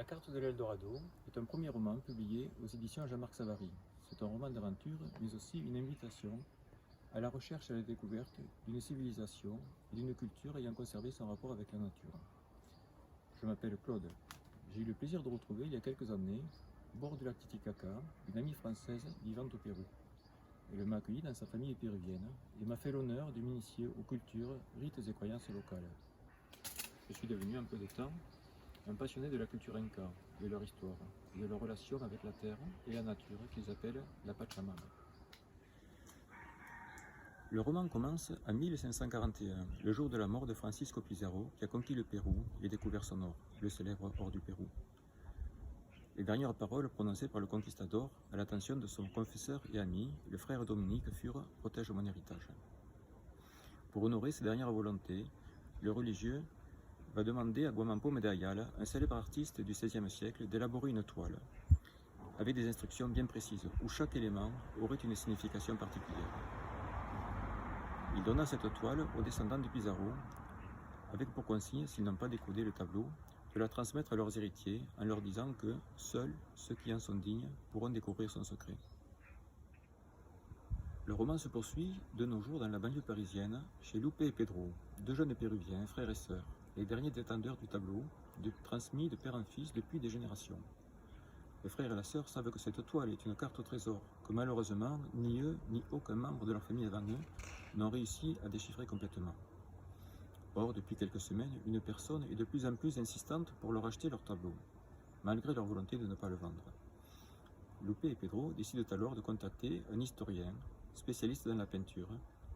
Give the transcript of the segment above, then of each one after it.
La carte de l'Eldorado est un premier roman publié aux éditions Jean-Marc Savary. C'est un roman d'aventure, mais aussi une invitation à la recherche et à la découverte d'une civilisation et d'une culture ayant conservé son rapport avec la nature. Je m'appelle Claude. J'ai eu le plaisir de retrouver il y a quelques années, au bord du lac Titicaca, une amie française vivant au Pérou. Elle m'a accueilli dans sa famille péruvienne et m'a fait l'honneur de m'initier aux cultures, rites et croyances locales. Je suis devenu un peu de temps un passionné de la culture inca, de leur histoire, de leur relation avec la terre et la nature qu'ils appellent la Pachamama. Le roman commence en 1541, le jour de la mort de Francisco Pizarro, qui a conquis le Pérou et découvert son or, le célèbre or du Pérou. Les dernières paroles prononcées par le conquistador à l'attention de son confesseur et ami, le frère Dominique, furent « Protège mon héritage ». Pour honorer ses dernières volontés, le religieux va demander à Guamampo Medayala, un célèbre artiste du XVIe siècle, d'élaborer une toile avec des instructions bien précises où chaque élément aurait une signification particulière. Il donna cette toile aux descendants de Pizarro avec pour consigne, s'ils n'ont pas décodé le tableau, de la transmettre à leurs héritiers en leur disant que seuls ceux qui en sont dignes pourront découvrir son secret. Le roman se poursuit de nos jours dans la banlieue parisienne, chez Lupe et Pedro, deux jeunes péruviens, frères et sœurs, les derniers détenteurs du tableau, transmis de père en fils depuis des générations. Le frère et la sœur savent que cette toile est une carte au trésor, que malheureusement, ni eux, ni aucun membre de leur famille avant eux n'ont réussi à déchiffrer complètement. Or, depuis quelques semaines, une personne est de plus en plus insistante pour leur acheter leur tableau, malgré leur volonté de ne pas le vendre. Lupe et Pedro décident alors de contacter un historien, spécialiste dans la peinture,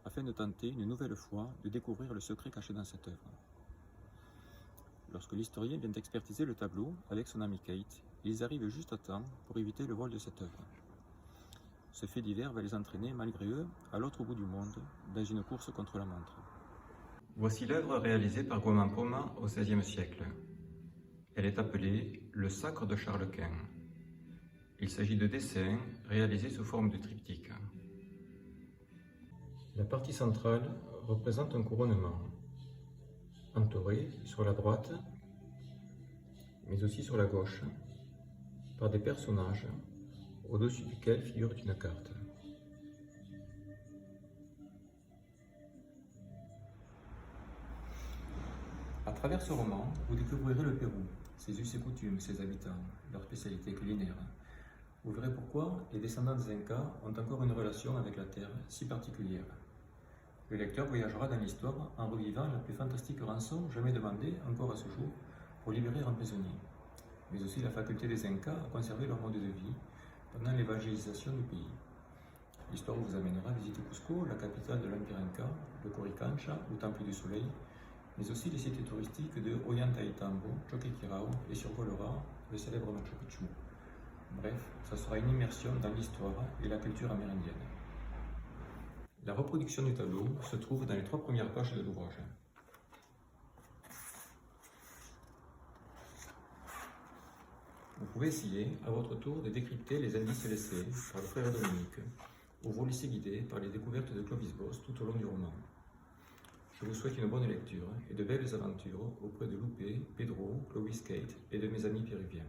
afin de tenter une nouvelle fois de découvrir le secret caché dans cette œuvre. Lorsque l'historien vient expertiser le tableau avec son ami Kate, ils arrivent juste à temps pour éviter le vol de cette œuvre. Ce fait divers va les entraîner, malgré eux, à l'autre bout du monde, dans une course contre la montre. Voici l'œuvre réalisée par Guamampoma au XVIe siècle. Elle est appelée le Sacre de Charles Quint. Il s'agit de dessins réalisés sous forme de triptyque. La partie centrale représente un couronnement, entouré sur la droite, mais aussi sur la gauche, par des personnages au-dessus duquel figure une carte. À travers ce roman, vous découvrirez le Pérou, ses us et coutumes, ses habitants, leurs spécialités culinaires. Vous verrez pourquoi les descendants des Incas ont encore une relation avec la terre si particulière. Le lecteur voyagera dans l'histoire en revivant la plus fantastique rançon jamais demandée encore à ce jour pour libérer un prisonnier, mais aussi la faculté des Incas à conserver leur mode de vie pendant l'évangélisation du pays. L'histoire vous amènera à visiter Cusco, la capitale de l'Empire Inca, le Coricancha, le Temple du Soleil, mais aussi les sites touristiques de Ollantaytambo, Choqquequirao et survolera le célèbre Machu Picchu. Bref, ça sera une immersion dans l'histoire et la culture amérindienne. La reproduction du tableau se trouve dans les 3 premières pages de l'ouvrage. Vous pouvez essayer à votre tour de décrypter les indices laissés par le frère Dominique, ou vous laisser guider par les découvertes de Clovis Boss tout au long du roman. Je vous souhaite une bonne lecture et de belles aventures auprès de Lupe, Pedro, Clovis, Kate et de mes amis péruviens.